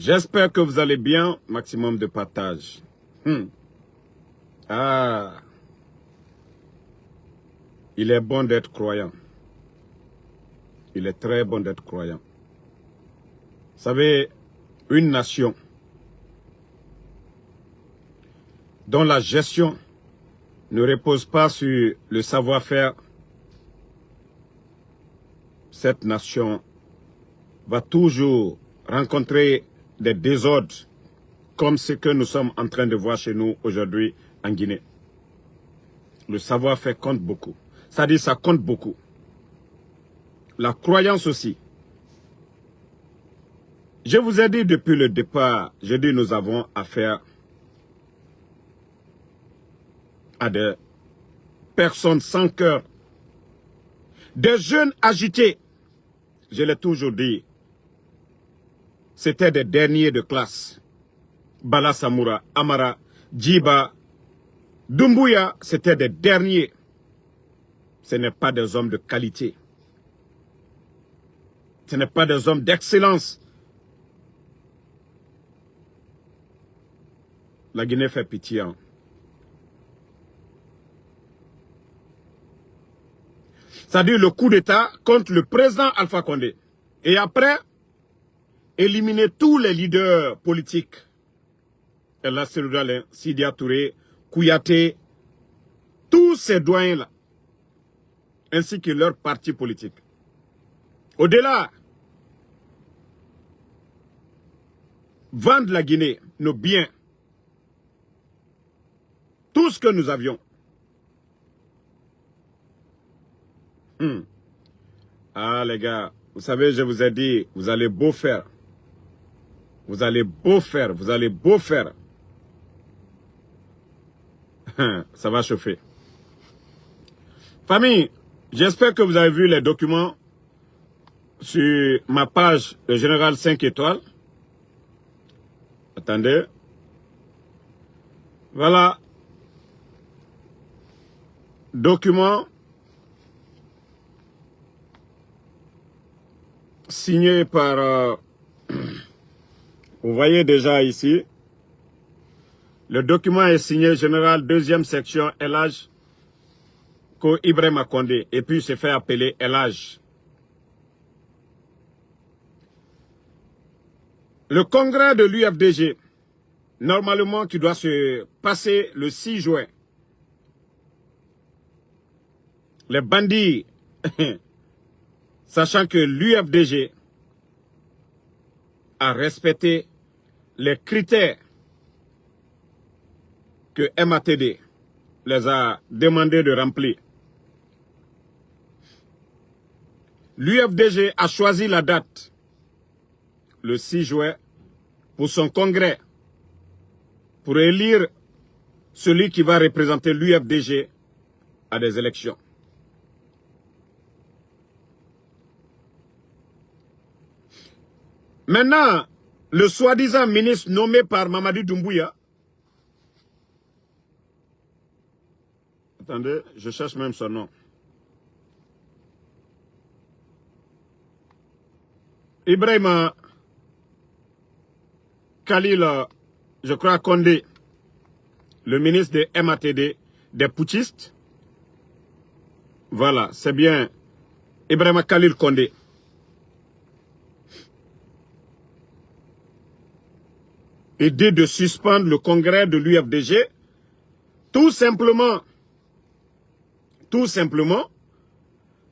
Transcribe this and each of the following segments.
J'espère que vous allez bien. Maximum de partage. Ah, il est bon d'être croyant. Il est très bon d'être croyant. Vous savez, une nation dont la gestion ne repose pas sur le savoir-faire, cette nation va toujours rencontrer des désordres comme ce que nous sommes en train de voir chez nous aujourd'hui en Guinée. Le savoir-faire compte beaucoup. C'est-à-dire ça compte beaucoup. La croyance aussi. Je vous ai dit depuis le départ, j'ai dit nous avons affaire à des personnes sans cœur, des jeunes agités. Je l'ai toujours dit, c'était des derniers de classe. Bala Samoura, Amara, Djiba, Doumbouya, c'était des derniers. Ce n'est pas des hommes de qualité. Ce n'est pas des hommes d'excellence. La Guinée fait pitié. Hein. C'est-à-dire le coup d'État contre le président Alpha Condé. Et après, éliminer tous les leaders politiques. El Seloudalin, Sidia Touré, Kouyaté, tous ces doyens-là, ainsi que leurs partis politiques. Au-delà, vendre la Guinée, nos biens, tout ce que nous avions. Ah les gars, vous savez, je vous ai dit, vous allez beau faire. Vous allez beau faire, vous allez beau faire. Ça va chauffer. Famille, j'espère que vous avez vu les documents sur ma page de Général 5 étoiles. Attendez. Voilà. Document signé par... vous voyez déjà ici. Le document est signé Général 2e section Elhadj Ko Ibrahima Condé. Et puis il s'est fait appeler Elhadj. Le congrès de l'UFDG, normalement qui doit se passer le 6 juin. Les bandits, sachant que l'UFDG a respecté les critères que MATD les a demandé de remplir. L'UFDG a choisi la date, le 6 juin, pour son congrès, pour élire celui qui va représenter l'UFDG à des élections. Maintenant, le soi-disant ministre nommé par Mamadi Doumbouya, attendez, je cherche même son nom. Ibrahima Khalil, je crois Condé, le ministre de MATD, des putschistes. Voilà, c'est bien Ibrahima Khalil Condé. Il dit de suspendre le congrès de l'UFDG, tout simplement,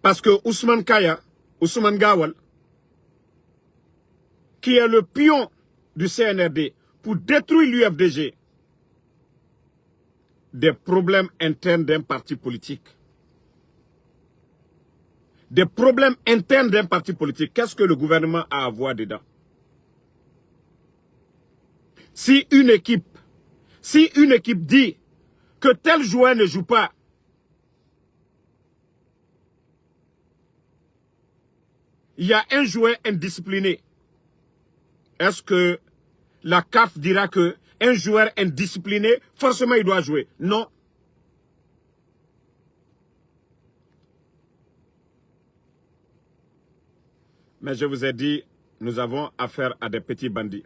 parce que Ousmane Kaya, Ousmane Gawal, qui est le pion du CNRD pour détruire l'UFDG, des problèmes internes d'un parti politique. Des problèmes internes d'un parti politique. Qu'est-ce que le gouvernement a à voir dedans? Si une équipe dit que tel joueur ne joue pas, il y a un joueur indiscipliné, est-ce que la CAF dira que un joueur indiscipliné, forcément il doit jouer? Non. Mais je vous ai dit, nous avons affaire à des petits bandits.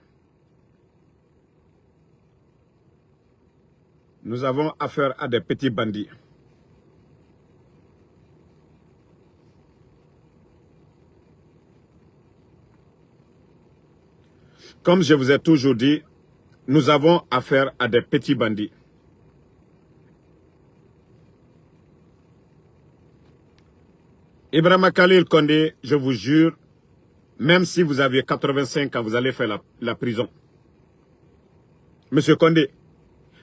Nous avons affaire à des petits bandits. Comme je vous ai toujours dit, nous avons affaire à des petits bandits. Ibrahima Khalil Condé, je vous jure, même si vous aviez 85 ans, vous allez faire la prison. Monsieur Condé,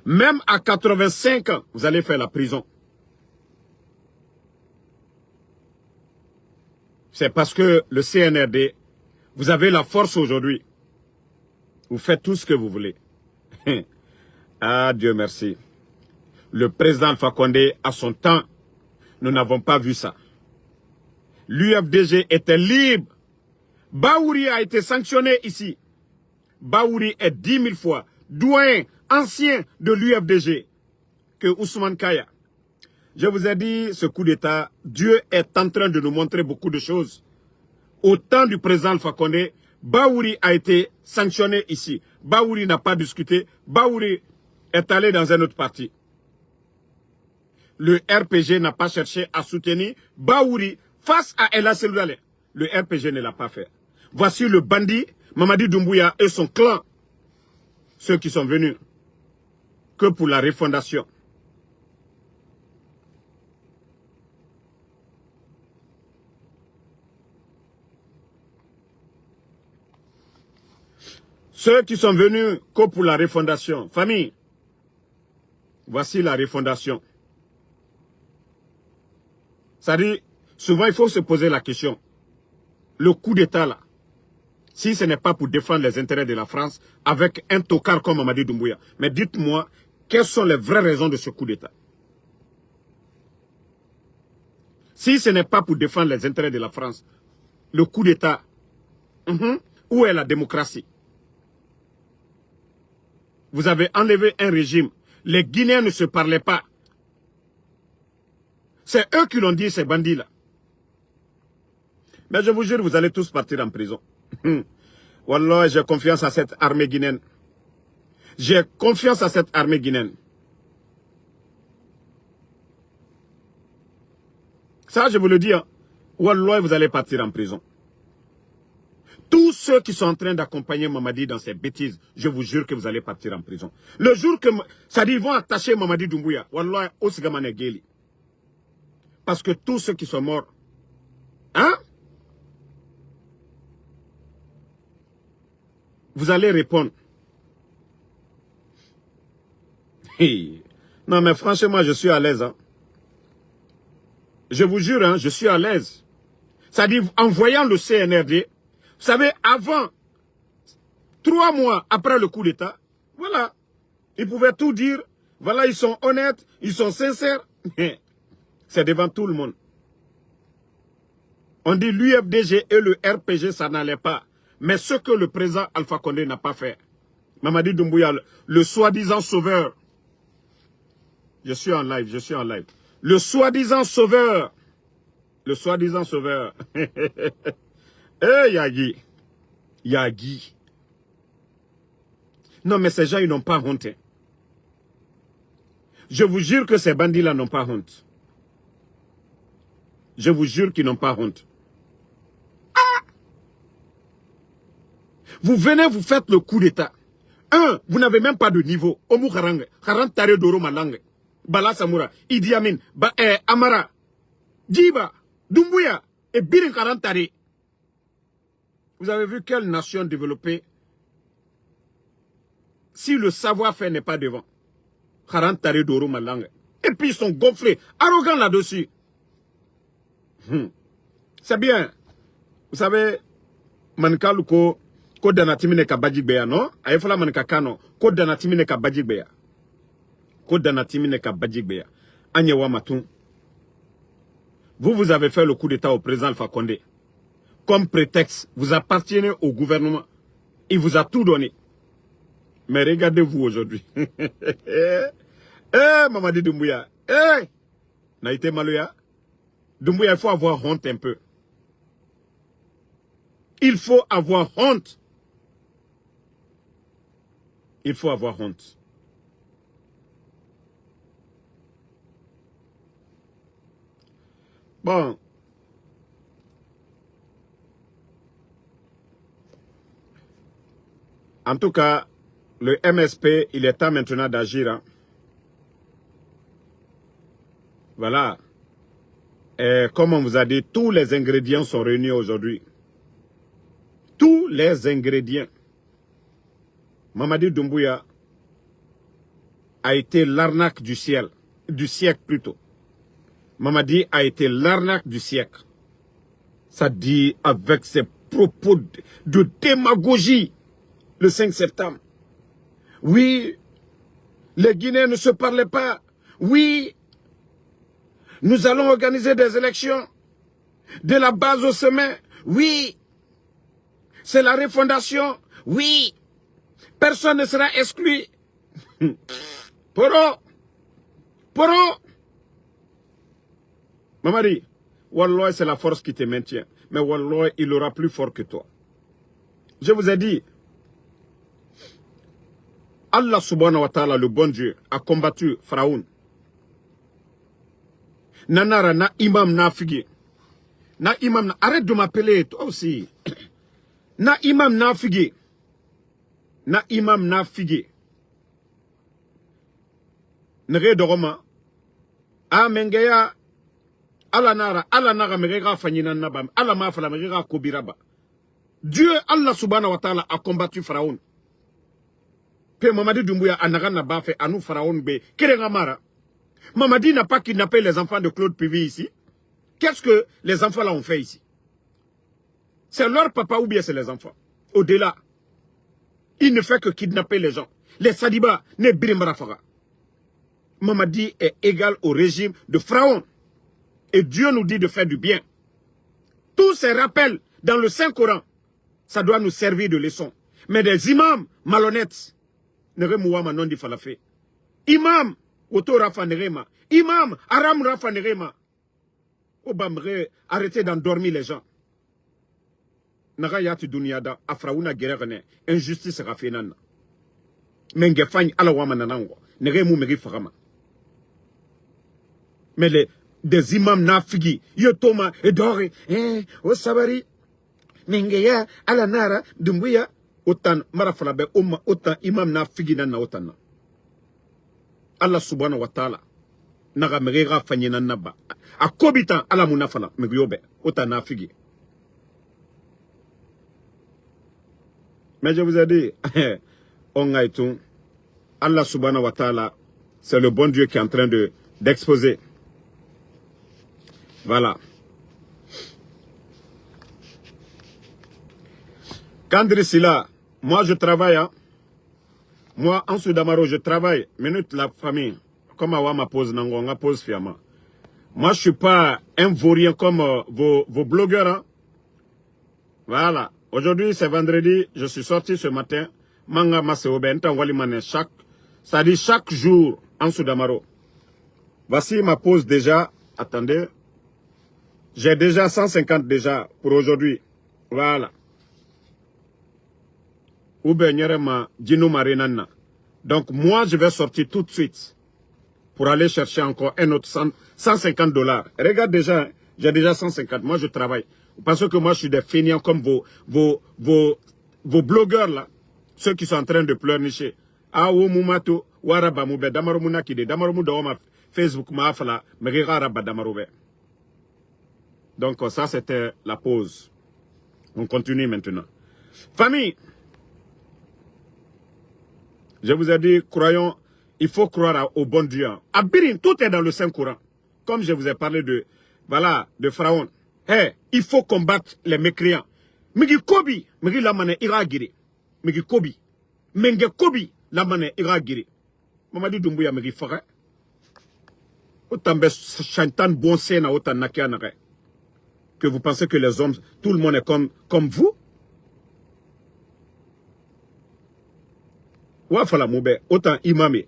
même à 85 ans, vous allez faire la prison. C'est parce que le CNRD, vous avez la force aujourd'hui. Vous faites tout ce que vous voulez. Ah, Dieu merci. Le président Alpha Condé, à son temps, nous n'avons pas vu ça. L'UFDG était libre. Baouri a été sanctionné ici. Baouri est 10 000 fois doyen ancien de l'UFDG que Ousmane Kaya. Je vous ai dit, ce coup d'État, Dieu est en train de nous montrer beaucoup de choses. Au temps du président Alpha Condé, Baouri a été sanctionné ici. Baouri n'a pas discuté. Baouri est allé dans un autre parti. Le RPG n'a pas cherché à soutenir Baouri face à Ella Seloudalé. Le RPG ne l'a pas fait. Voici le bandit Mamadi Doumbouya et son clan. Ceux qui sont venus que pour la refondation. Ceux qui sont venus que pour la refondation. Famille, voici la refondation. Ça dit, souvent il faut se poser la question. Le coup d'État là, si ce n'est pas pour défendre les intérêts de la France avec un tocard comme Mamadi Doumbouya. Mais dites-moi, quelles sont les vraies raisons de ce coup d'État? Si ce n'est pas pour défendre les intérêts de la France, le coup d'État, où est la démocratie? Vous avez enlevé un régime. Les Guinéens ne se parlaient pas. C'est eux qui l'ont dit, ces bandits-là. Mais je vous jure, vous allez tous partir en prison. Wallah, j'ai confiance à cette armée guinéenne. J'ai confiance à cette armée guinéenne. Ça, je vous le dis. Hein. Wallah, vous allez partir en prison. Tous ceux qui sont en train d'accompagner Mamadi dans ces bêtises, je vous jure que vous allez partir en prison. Le jour que, ça dit, ils vont attacher Mamadi Doumbouya, Wallah, Osigamane Geli. Parce que tous ceux qui sont morts, hein? Vous allez répondre. Hey. Non, mais franchement, je suis à l'aise. Hein. Je vous jure, hein, je suis à l'aise. Ça dit, en voyant le CNRD, vous savez, avant, 3 mois après le coup d'État, voilà, ils pouvaient tout dire. Voilà, ils sont honnêtes, ils sont sincères. C'est devant tout le monde. On dit l'UFDG et le RPG, ça n'allait pas. Mais ce que le président Alpha Condé n'a pas fait. Mamadi Doumbouya, le soi-disant sauveur. Je suis en live, je suis en live. Le soi-disant sauveur. Le soi-disant sauveur. Eh, Yagi. Yagi. Non, mais ces gens, ils n'ont pas honte. Hein. Je vous jure que ces bandits-là n'ont pas honte. Je vous jure qu'ils n'ont pas honte. Ah! Vous venez, vous faites le coup d'État. Vous n'avez même pas de niveau. Omu Karang, Karang Tare Doro Malang, Bala Samoura, Idi Amin, Amara, Djiba, Doumbouya et Birin Karang Tare. Vous avez vu quelle nation développée si le savoir-faire n'est pas devant. Karang Tare Doro Malang. Et puis ils sont gonflés, arrogants là-dessus. C'est bien. Vous savez, Mankaluko, ko danatimine ka bajigbeya, non? Ayefala manka kano, ko danatimine ka bajigbeya. Ko danatimine ka bajigbeya. Anyewa matou. Vous avez fait le coup d'État au président Alpha Condé. Comme prétexte, vous appartenez au gouvernement. Il vous a tout donné. Mais regardez-vous aujourd'hui. Mamadi Doumbouya. Naïté Maloya. Doumbouya, il faut avoir honte un peu. Il faut avoir honte. Il faut avoir honte. Bon. En tout cas, le MSP, il est temps maintenant d'agir. Hein. Voilà. Et comme on vous a dit, tous les ingrédients sont réunis aujourd'hui. Tous les ingrédients. Mamadi Doumbouya a été l'arnaque du siècle plutôt. Mamadi a été l'arnaque du siècle. Ça dit avec ses propos de démagogie le 5 septembre. Oui, les Guinéens ne se parlaient pas. Oui, nous allons organiser des élections de la base au sommet. Oui, c'est la refondation. Oui, personne ne sera exclu. Poro, Mamadi, Wallah, c'est la force qui te maintient. Mais Wallah, il aura plus fort que toi. Je vous ai dit, Allah subhanahu wa ta'ala, le bon Dieu, a combattu Pharaon. Nanara, na imam na figi. Na imam na... Arrête de m'appeler, toi aussi. Na imam na figi. Na imam na figi. Nere doroma. A mengeya. Ala nara merega fanyina nabam. Ala mafala merega kobiraba. Dieu, Allah subhanahu wa ta'ala, a combattu Pharaon. Pe Mamadi Doumbouya a nagana bafe anou Pharaon be. Kerengamara. Mamadi n'a pas kidnappé les enfants de Claude Pivi ici. Qu'est-ce que les enfants là ont fait ici? C'est leur papa ou bien c'est les enfants? Au-delà, il ne fait que kidnapper les gens. Les Sadiba ne Birimbarafara. Mamadi est égal au régime de Pharaon. Et Dieu nous dit de faire du bien. Tous ces rappels dans le Saint-Coran, ça doit nous servir de leçon. Mais des imams malhonnêtes, ne remouama non di falafé. Imam, Oto Rafa Nerema. Imam, Aram Rafa Nerema. Obamre, arrêtez d'endormir les gens. Nagayati Duniada, Afraouna Gererne, injustice Rafenana. Mengefany Alawama Nanango, Neremu Meri Farama. Mais des imams nafigi, Yotoma, Edore, Osabari, Mengeya, Alanara, Dumbuya, Otan, Marafalabe, Oma, Otan, imam nafigi Nana Otana. Allah subhanahu wa ta'ala naga merega fanyena naba akobitan ala munafala megyobe otana figi. Mais je vous ai dit on a tout Allah subhanahu wa ta'ala, c'est le bon Dieu qui est en train d'exposer. Voilà. Kandri Sila, moi je travaille hein. Moi, en Soudamaro, je travaille. Minute la famille. Comme Awa ma pose nango, ma pose fiama. Moi, je suis pas un vaurien comme vos blogueurs. Hein. Voilà. Aujourd'hui, c'est vendredi. Je suis sorti ce matin. Manga Maseobe, ça dit chaque jour en Soudamaro. Voici ma pause déjà. Attendez. J'ai déjà 150 déjà pour aujourd'hui. Voilà. Donc moi je vais sortir tout de suite pour aller chercher encore un autre 150 $. Regarde déjà, j'ai déjà 150. Moi je travaille. Parce que moi je suis des feignants comme vos blogueurs là, ceux qui sont en train de pleurnicher. Ah ou mumato waraba mube damarumuna kide damarumu dawama Facebook maafala merira raba damarube. Donc ça c'était la pause. On continue maintenant. Famille. Je vous ai dit, croyons, il faut croire au bon Dieu. À Birin, tout est dans le Saint-Coran. Comme je vous ai parlé de Pharaon. Hey, il faut combattre les mécréants. Migi Kobi, Migi Lamane Iragiri. Migi Kobi. Menge Kobi, Lamane Iragiri. Mamadi Doumbouya Migi Fara. Autant de chantant bon séna, autant nakianare. Que vous pensez que les hommes, tout le monde est comme vous? Wafala moube, autant imame,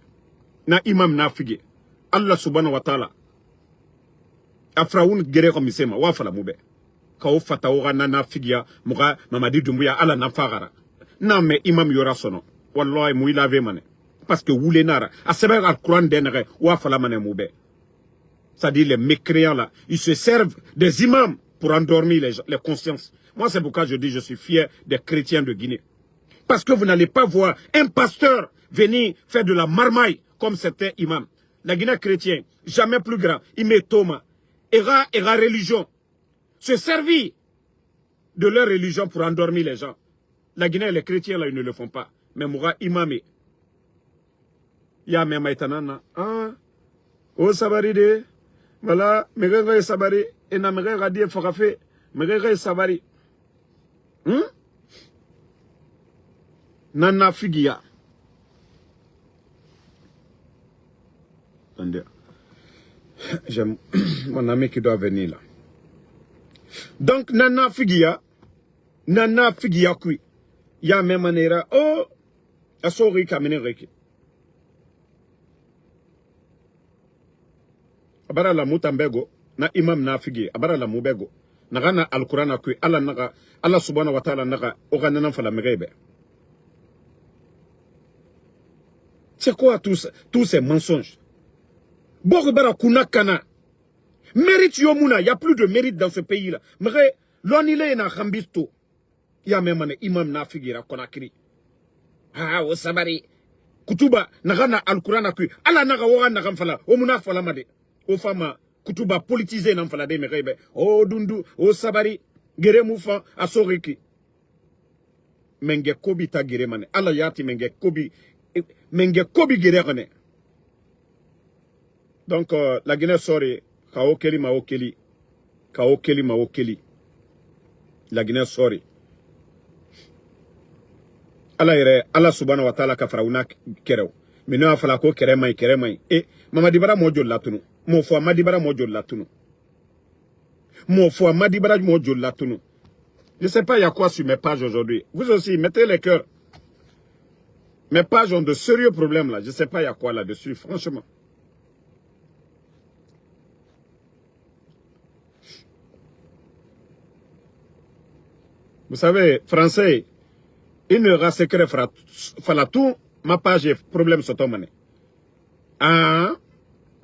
na imam na figi. Allah subhanahu wa ta'ala. Afraoun gere komisema, wafala moube. Kao fataora na figia, muga Mamadi Doumbouya ala na fagara. Na me imam yora sono. Wallahi mouila ve mane. Parce que woule nara, a seber al Quran denere, wafala mane moube. c'est-à-dire les mécréants là, ils se servent des imams pour endormir les consciences. Moi, c'est pourquoi je dis je suis fier des chrétiens de Guinée. Parce que vous n'allez pas voir un pasteur venir faire de la marmaille comme certains imams. La Guinée chrétienne, jamais plus grand. Il met Thomas. Et religion. Se servir de leur religion pour endormir les gens. La Guinée, les chrétiens, là, ils ne le font pas. Mais Moura imamé. Il y a même Maïtanana. Ah, oh sabari de. Voilà, Megara et sabari. Et na Megara dit Forafe. Megara et sabari. Nana Figia. Attendez. J'aime mon ami qui doit venir là. Donc, Nana Figia kui. Ya même manera. Oh, asori kamene reki. Abara la mutambego na imam na figi. Abara la mubego. Nagana al-Qur'an kui. Allah subhanahu wa ta'ala naga. Oganana fala megebe. C'est quoi tous ces mensonges? Boribara kuna kana. Mérite yomuna. Il n'y a plus de mérite dans ce pays-là. Mais l'onile na hambisto. Il y a même un imam na figira konakiri. Ah, o sabari. Kutuba, nagana al-Qur'an kui. Allah naga waga nagam fala. O muna fala made. O fama, kutuba politisé nan fala de merebe. O dundu, o sabari. Gere moufa, asoriki. Menge kobi ta gere mane. Allah yati menge kobi gere gane. Donc, la Guinée sori. Kao keli ma okeli. Kao keli ma okeli. La Guinée sori. Allah subhanahu wa ta'ala ka farauna kerew. Mino afala ko keremai. E mamadibara mojo latunu. Mo fo amadibara mojo latunu. Je sais pas il y a quoi sur mes pages aujourd'hui. Vous aussi mettez les cœurs. Mes pages ont de sérieux problèmes là. Je sais pas il y a quoi là-dessus franchement. Vous savez, français, il ne rassecre fala tout, ma page est problème sur ton mané. Ah,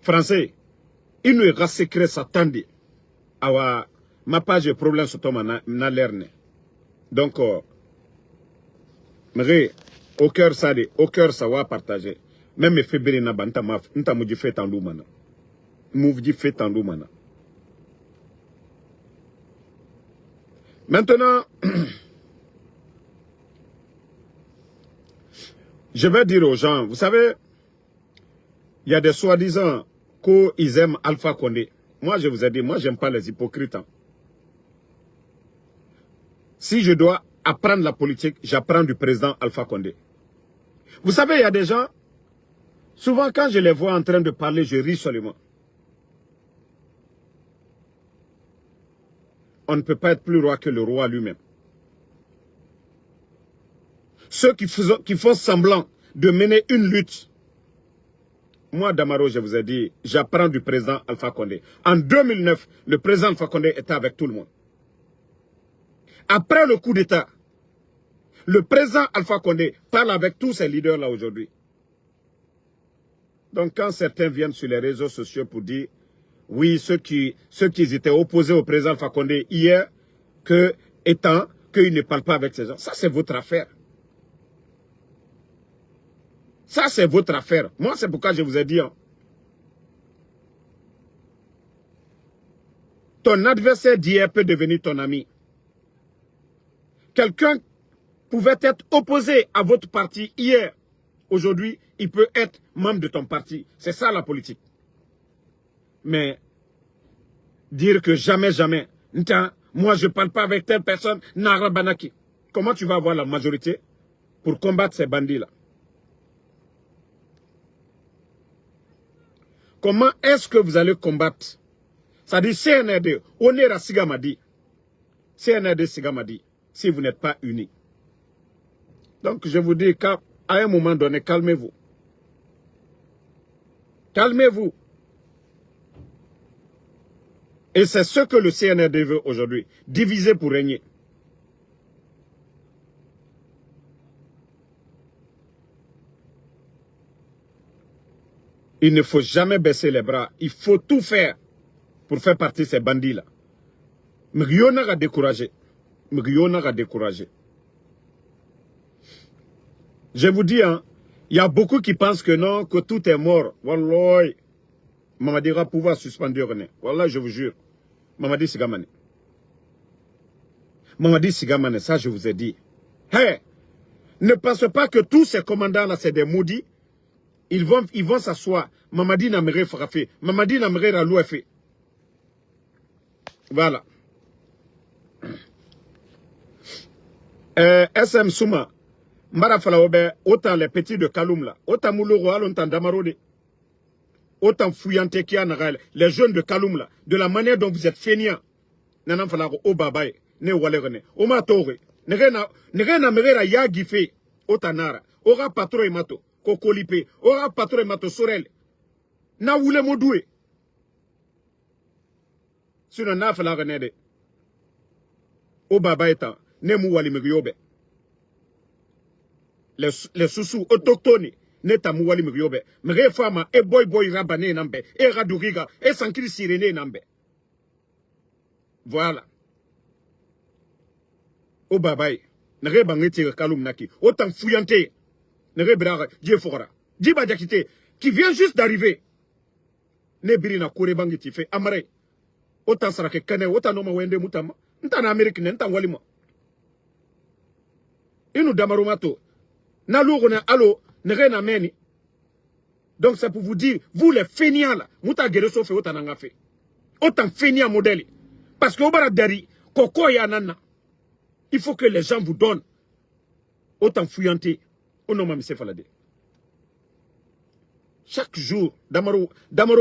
français, il ne rassecre sa tandi. Awa, ma page est problème sur ton mané, na lerne. Donc, mais, au cœur ça va partager. Même mes février na banta ma, nta mouji fait en loumana. Mouji fait en loumana. Maintenant, je vais dire aux gens, vous savez, il y a des soi-disant qu'ils aiment Alpha Condé. Moi, je vous ai dit, moi, j'aime pas les hypocrites. Hein. Si je dois apprendre la politique, j'apprends du président Alpha Condé. Vous savez, il y a des gens, souvent quand je les vois en train de parler, je ris seulement. On ne peut pas être plus roi que le roi lui-même. Ceux qui font semblant de mener une lutte. Moi, Damaro, je vous ai dit, j'apprends du président Alpha Condé. En 2009, le président Alpha Condé était avec tout le monde. Après le coup d'État, le président Alpha Condé parle avec tous ces leaders-là aujourd'hui. Donc, quand certains viennent sur les réseaux sociaux pour dire, oui, ceux qui étaient opposés au président Alpha Condé hier, qu'ils ne parlent pas avec ces gens, ça c'est votre affaire. Ça, c'est votre affaire. Moi, c'est pourquoi je vous ai dit. Hein, ton adversaire d'hier peut devenir ton ami. Quelqu'un pouvait être opposé à votre parti hier. Aujourd'hui, il peut être membre de ton parti. C'est ça la politique. Mais dire que jamais, moi je ne parle pas avec telle personne, Narabanaki. Comment tu vas avoir la majorité pour combattre ces bandits-là? Comment est-ce que vous allez combattre? Ça dit CNRD, Onera Sigamadi. CNRD Sigamadi, si vous n'êtes pas unis. Donc je vous dis qu'à un moment donné, calmez-vous. Calmez-vous. Et c'est ce que le CNRD veut aujourd'hui. Diviser pour régner. Il ne faut jamais baisser les bras. Il faut tout faire pour faire partie de ces bandits-là. Mais il n'a pas découragé. Je vous dis, hein, il y a beaucoup qui pensent que non, que tout est mort. Wallah, Mamadi va pouvoir suspendre René. Wallah, je vous jure. Mamadi Sigamane. Mamadi Sigamane, ça je vous ai dit. Hey, ne pensez pas que tous ces commandants-là, c'est des maudits. Ils vont s'asseoir. Mamadi Namere Farafé. Mamadi Namere Ralouafé. Voilà. SM Souma. Mbara Falaobe, autant les petits de Kaloum là. Autant Moulouro, autant Damarode. Autant Fouillante qui a les jeunes de Kaloum là. De la manière dont vous êtes feignants. Nanan Falaro, O Babaye. Ne Walerene. Oma Tore. Negena Merera Yagife. Autant Nara. Ora Patro et Mato. Kokolipe. Ora Patro et Mato Sorel. Na Wule Modoué. Sinon, na Falaro Nede. O Babaye tan. Ne Mouwali Mugyobe. Les sous-sous autochtones. Neta Mouwali Mugyobe. Mre Fama. E boy rabane nambe. E Raduriga. E Sankiri Sirene nambe. Voilà. O Babaye. Nere Bangeti Kaloum Naki. Autant Fouillante. Nere Brara. Djefora. Djiba Djakite. Qui vient juste d'arriver. Ne Birina Kore Bangeti fait. Amare. Autant Sarake Kane. Autant Noma Wende Moutama. N'tan Amérique. N'tan Walima. Inou Damarumato. Nalourone allo. Nere Nameni. Donc c'est pour vous dire. Vous les feignants là. Mouta Gereso fait autant n'anga fait. Autant feignants modèle. Parce que au Baradari. Koko ya nana. Il faut que les gens vous donnent. Autant fouillanté. Au nom de M. Falade. Chaque jour, Damaro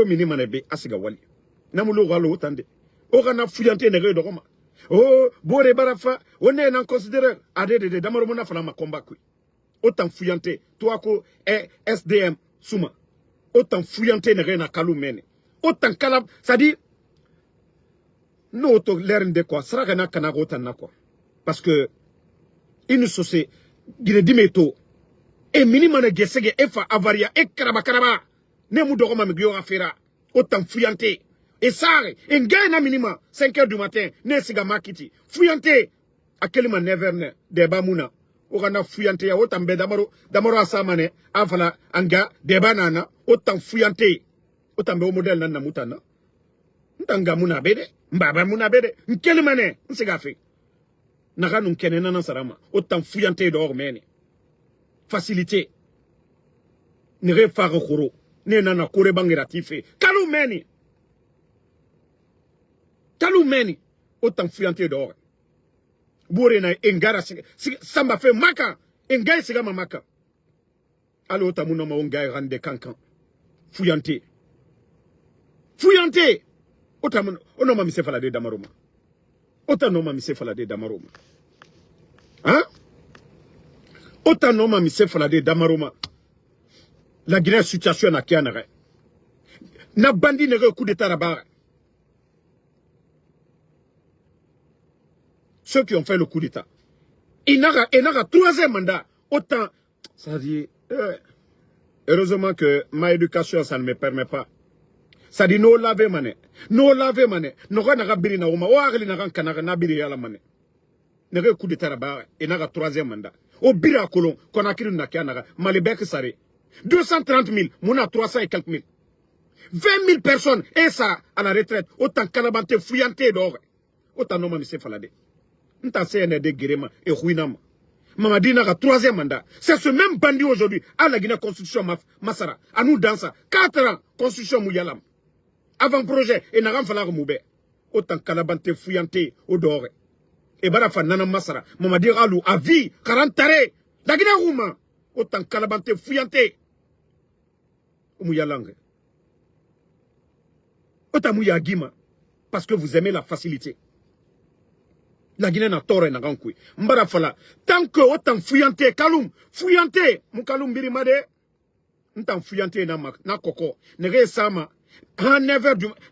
minimanebe asiga wali. Namulo walo otande. Orana fouillanté nere de Roma. Oh, Bore Barafa, on est en considéré. Adé de Damaro mona fala ma combat kui. Autant fouillanté. Toi ko SDM Souma. Autant fouillanté nere na Kalou mene. Autant kalab. Ça dit. Non, to l'air de quoi. Sera gana kanago tan quoi. Parce que, il nous sauce, il dit meto, et minimane gesege, et fa avaria, et karaba, ne moudoroma me gyo affaire, autant fouillanté, et ça, et gagne minima, 5 heures du matin, ne siga makiti, fouillanté, à quel man never de bamouna, orana fouillanté, autant be damaro asamane, afala, anga, de banana, autant fouillanté, autant be au modèle nana moutana, ntanga mouna bede, mbaba mouna bede, quel mané, n'siga fait. Naga nun kene nanan sarama. Autant fouillanté dehors mene. Facilité. Nere faro khoro. Ne nana kore bangira tife. Kalou meni. Autant fouillanté dehors. Boure na engara samba fe maka. Engai sigama maka. Alo otamuna ma ongai rande kankan. Fouillanté. Otamuna onoma mise falade damaroma. Autant mise falade damaroma. Hein? Autant non mise falade damaroma. La Guinée situation na kianare. Na bandi nere coup d'état rabar. Ceux qui ont fait le coup d'état. Il n'a troisième mandat. Autant. Ça dit. Heureusement que ma éducation, ça ne me permet pas. Ça dit no lave mané. No gana biri na uma. O agli na kan kanara na biri yala mané. Nere coup d'état rabar. Il n'a troisième mandat. Au bira kolon. Qu'on a kiri na kianara. Malibek sare. 230 000. Mouna 300 et quelques mille. 20 000 personnes. Et ça, à la retraite. Autant kanabante fouillanté d'or. Autant non mise falade. N'ta CND Guérema et Ruinama. Mamadi n'a troisième mandat. C'est ce même bandit aujourd'hui. À la Guinée Constitution Massara. À nous dans ça. 4 ans. Constitution Mouyalam. Avant projet. Et n'a pas fallu moube. Autant kanabante fouillanté au dehors. Et barafa nana Massara. Mamadi Ralou à vie. 40 tarés. La Guinée Rouma. Autant kanabante fouillanté. Mouyalang. Autant Mouyagima. Parce que vous aimez la facilité. La Guinée n'a tort n'a gankoui. Mbara fala. Tant que autant fouillanté, kaloum, fouillanté, mon kaloum birimade, n'tant fouillanté na koko, nere sama,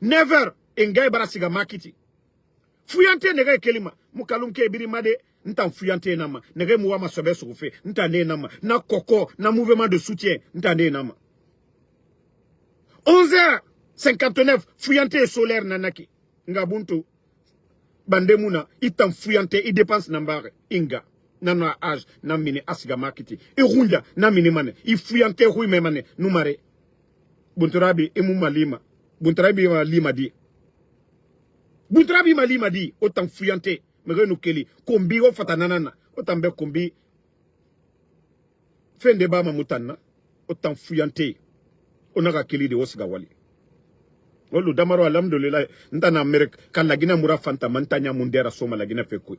never, engay barasiga makiti. Fouillanté nere kelima, mon kaloum ke birimade, n'tant fouillanté nama, nere mouama sobe soufe, n'tant ne nama, na koko, na mouvement de soutien, n'tant ne nama. 11h59, fuyante solaire nanaki. Ngabuntu. Bandemuna, itam fuyante, i dépense nambare. Inga. Nana âge, namine asiga makiti. I runda, namine mane. I fuyante hui me mane. Numare. Bunturabi, emu malima. Bunturabi malima di. Bunturabi malima di. Otam fuyante. Mere keli. Kombi o fatanana. Otam be kombi. Fende ba mamutana. Otam fuyante. Onaka keli de osiga wali. Olu damaro alhamdulillah. Ntana Amerika. Kan lagina mura fanta mantanya mundera soma lagina fekui.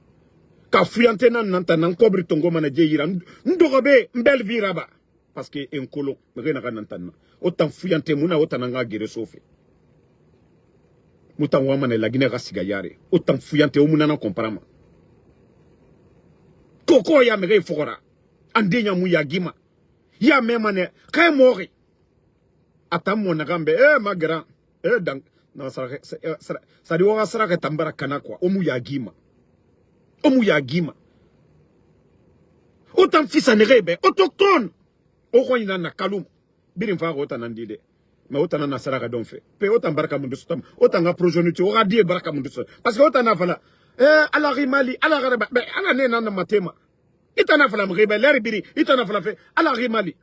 Ka fuyante nan nanta nan kobri tongo mana je yira. Ndogobe mbel viraba. Parce que en kolo. Mere naka nantana. Otam fuyante muna otananga gere sofe. Mutan wamane lagina gasiga yare. Otam fuyante omuna na komparama. Koko ya mege fokora. Andenya mu ya gima. Ya memane. Kaya mori. Atam mo nagambe. Ma grand. Dang. Na sari wa saraka tambara kana kwa. Omu ya gima. Omu ya gima. Otam fisa nerebe. Autochtone. Oko ina na kalum. Birin fa ota nandide. Mais autant na saraka don fait. Pe autant baraka mundu sotam. Autant nga progeniture. Ora die baraka mundu sotam. Parce que autant na fala. Ala rimali. Ala gareba. Mais ala ne na matema. Itana fala mrebe. Leri biri. Itana fala fe. Ala rimali.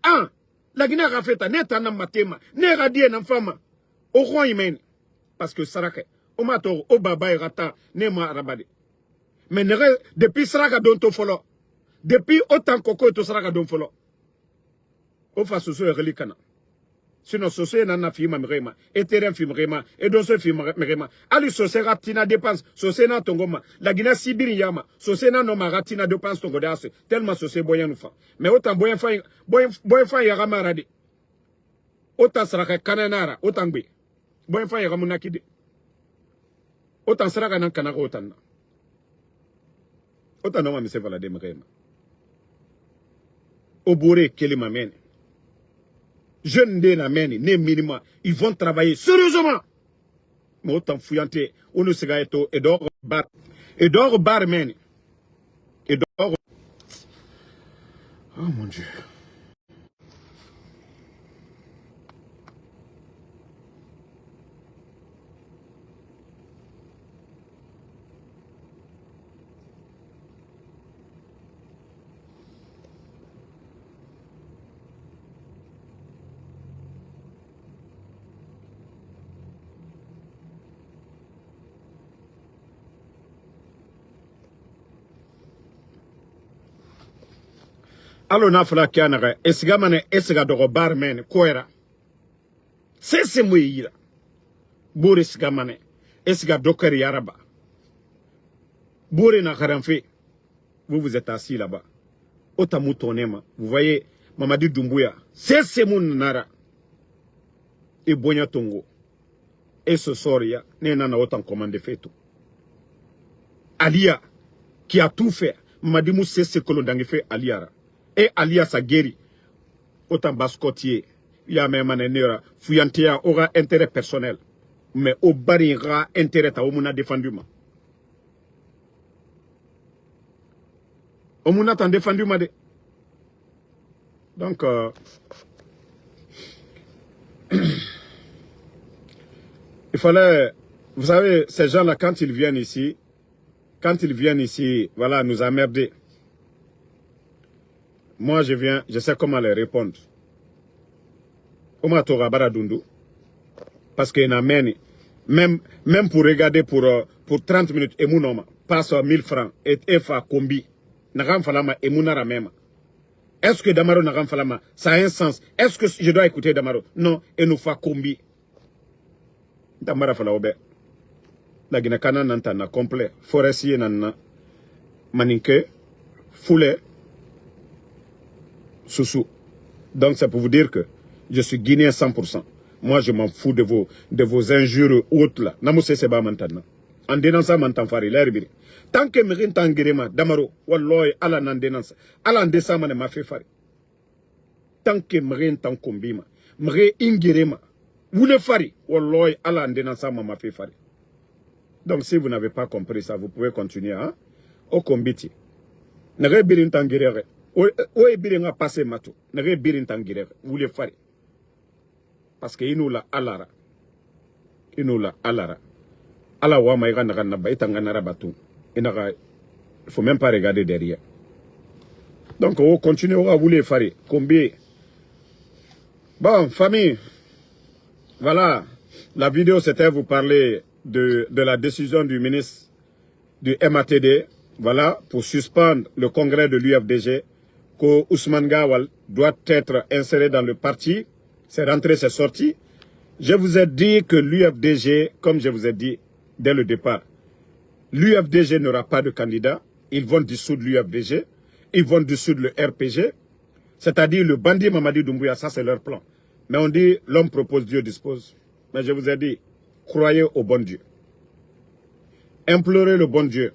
La Guinée a fait ta neta na matema. Ne radie na fama. Au roi imen. Parce que saraka. O mato. O baba e rata. Ne ma rabade. Mais depuis saraka don to folo. Depuis autant koko to saraka don folo. O fa soso e relikana. Sinon, sosé nana fima mrema, eteren fimrema, et doso fimrema. Ali sosé ratina dépense, sosé na tongoma. La Guinée Sibiri yama, sosé na noma ratina dépense tongodasse, tellement sosé boyen nous fa. Mais autant boyen fa yarama radi. Autant saraka kananara, autant gbe. Boyen fa yaramuna kide. Autant saraka nan kanara autant. Autant noma mise valade mrema. Obore kelima mene. Jeunes de la mène, ne minima, ils vont travailler sérieusement. Mais autant fouillanté, on ne sera eto, et d'or bar, mène. Et d'or. Oh mon Dieu. Alo na fula kianare esiga mane esiga dogo barmen koera sese muyira buri siga mane esiga dokeri yaraba buri na karanfe vous êtes assis là-bas otamutonema vous voyez Mamadi Doumbouya sese mun nara e bonya tongo et ce soria ne nana autant commandé fait tout Alia qui a tout fait Mamadi Mousse sese kolondangi fait Aliara. Et alias a guéri. Autant bascotier. Il y a même un nera. Fouyantia aura intérêt personnel. Mais au barira intérêt à Omuna défendu. Omuna t'en défendu ma de. Donc, il fallait, vous savez, ces gens-là, quand ils viennent ici, voilà, nous emmerder. Moi, je sais comment les répondre. Omatora Baradundu. Parce qu'il y en a même pour regarder pour 30 minutes, et mon homme passe 1000 francs et fa combi. Nagam falama et munara même. Est-ce que Damaro Nagam falama, ça a un sens? Est-ce que je dois écouter Damaro? Non, et nous fa combi. Damara fala obe. La Guinée-Kana nantana complet. Forestier nana. Maninke. Foulé. Soussou. Donc c'est pour vous dire que je suis guinéen 100%. Moi je m'en fous de vos injures autres là. Namousse seba maintenant. En dénonçant mantan fari l'herbiri. Tant que mirin tangirema damaro walloy ala nan dénonce. Ala ndesa mane ma fait fari. Tant que mirin tankombima. Mire ingirema. Vous le fari walloy ala ndénonça ma fait fari. Donc si vous n'avez pas compris ça, vous pouvez continuer hein. Au combiti. Nere birin tangirere. Oye biringa passé matou. Nere birin tangirere. Vous le fari. parce que nous la alara. Nous la alara. Ala wa ma igana gana ba itanga narabatu. Il faut même pas regarder derrière. Donc on continue à vouloir faire combien. Bon, famille, voilà, la vidéo c'était vous parler de la décision du ministre du MATD, voilà, pour suspendre le congrès de l'UFDG, que Ousmane Gawal doit être inséré dans le parti, c'est rentré, c'est sorti. Je vous ai dit que l'UFDG, comme je vous ai dit dès le départ, l'UFDG n'aura pas de candidat, ils vont dissoudre l'UFDG, ils vont dissoudre le RPG, c'est-à-dire le bandit Mamadi Doumbouya, ça c'est leur plan. Mais on dit, l'homme propose, Dieu dispose. Mais je vous ai dit, croyez au bon Dieu. Implorez le bon Dieu.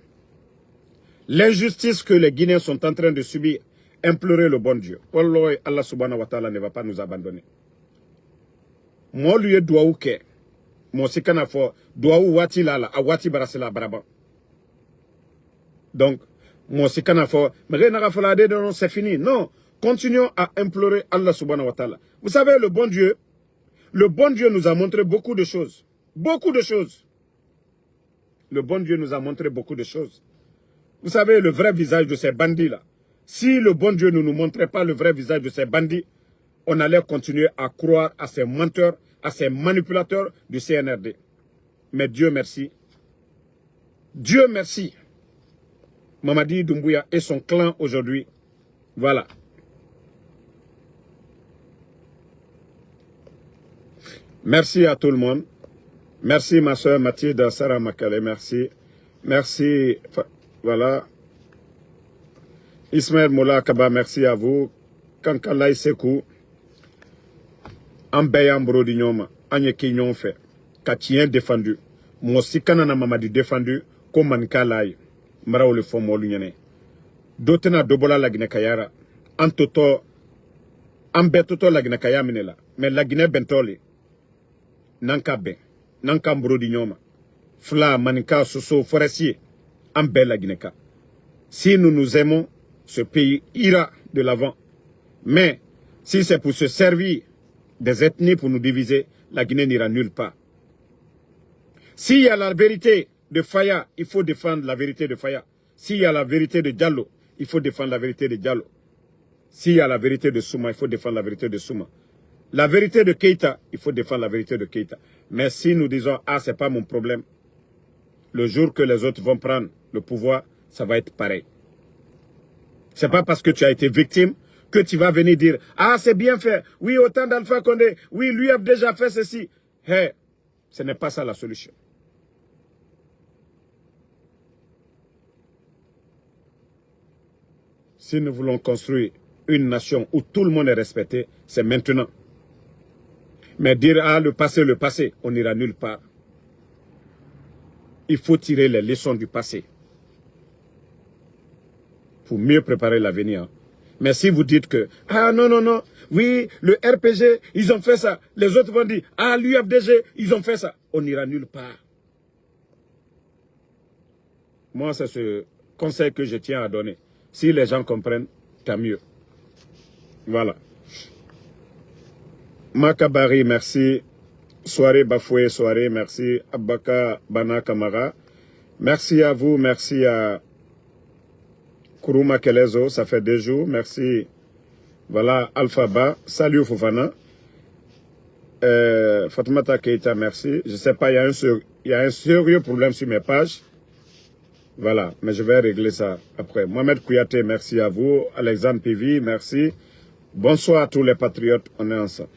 L'injustice que les Guinéens sont en train de subir, implorez le bon Dieu. Allah subhanahu wa ta'ala ne va pas nous abandonner. Moi, lui, doaou ke. Moi, si kana fo, doaou wati lala, a wati barasela baraba. Donc, moi, si kana fo, mais c'est fini. Non. Continuons à implorer Allah subhanahu wa ta'ala. Vous savez, le bon Dieu nous a montré beaucoup de choses. Beaucoup de choses. Le bon Dieu nous a montré beaucoup de choses. Vous savez, le vrai visage de ces bandits-là. Si le bon Dieu ne nous montrait pas le vrai visage de ces bandits, on allait continuer à croire à ces menteurs, à ces manipulateurs du CNRD. Mais Dieu merci. Dieu merci. Mamadi Doumbouya et son clan aujourd'hui. Voilà. Merci à tout le monde. Merci ma soeur Mathilde Sarah Makale. Merci. Merci. Voilà. Ismaël Moula Kaba, merci à vous. Kankalaï Sekou. Ambeyan Brodignoma. Agneki Nyon fait. Katien défendu. Mosi Kanana Mamadi défendu. Komankalaï. Maraou le fond Molunyane. Dotena Dobola la Guinée Kayara. Antoto. Ambetoto la Guinée Kayaminela. Mais la Guinée Bentoli. Nanka ben, nanka mbrodi nyoma, fla manika soso forestier, en belle la Guinée-Ka. Si nous nous aimons, ce pays ira de l'avant. Mais si c'est pour se servir des ethnies pour nous diviser, la Guinée n'ira nulle part. S'il y a la vérité de Faya, il faut défendre la vérité de Faya. S'il y a la vérité de Diallo, il faut défendre la vérité de Diallo. S'il y a la vérité de Souma, il faut défendre la vérité de Souma. La vérité de Keïta, il faut défendre la vérité de Keïta. Mais si nous disons, ah, c'est pas mon problème, le jour que les autres vont prendre le pouvoir, ça va être pareil. C'est pas parce que tu as été victime que tu vas venir dire, ah, c'est bien fait, oui, autant d'Alpha Condé, oui, lui a déjà fait ceci. Hey, ce n'est pas ça la solution. Si nous voulons construire une nation où tout le monde est respecté, c'est maintenant. Mais dire, ah, le passé, on n'ira nulle part. Il faut tirer les leçons du passé pour mieux préparer l'avenir. Mais si vous dites que, ah non, non, non, oui, le RPG, ils ont fait ça. Les autres vont dire, ah, l'UFDG, ils ont fait ça. On n'ira nulle part. Moi, c'est ce conseil que je tiens à donner. Si les gens comprennent, tant mieux. Voilà. Makabari, merci. Soirée Bafoué, soirée, merci. Abaka Bana Kamara. Merci à vous, merci à Kourouma Kelezo, ça fait 2 jours. Merci. Voilà, Alphaba. Salut Fofana. Fatoumata Keita, merci. Je ne sais pas, il y a un sérieux problème sur mes pages. Voilà, mais je vais régler ça après. Mohamed Kouyaté, merci à vous. Alexandre Pivi, merci. Bonsoir à tous les patriotes, on est ensemble.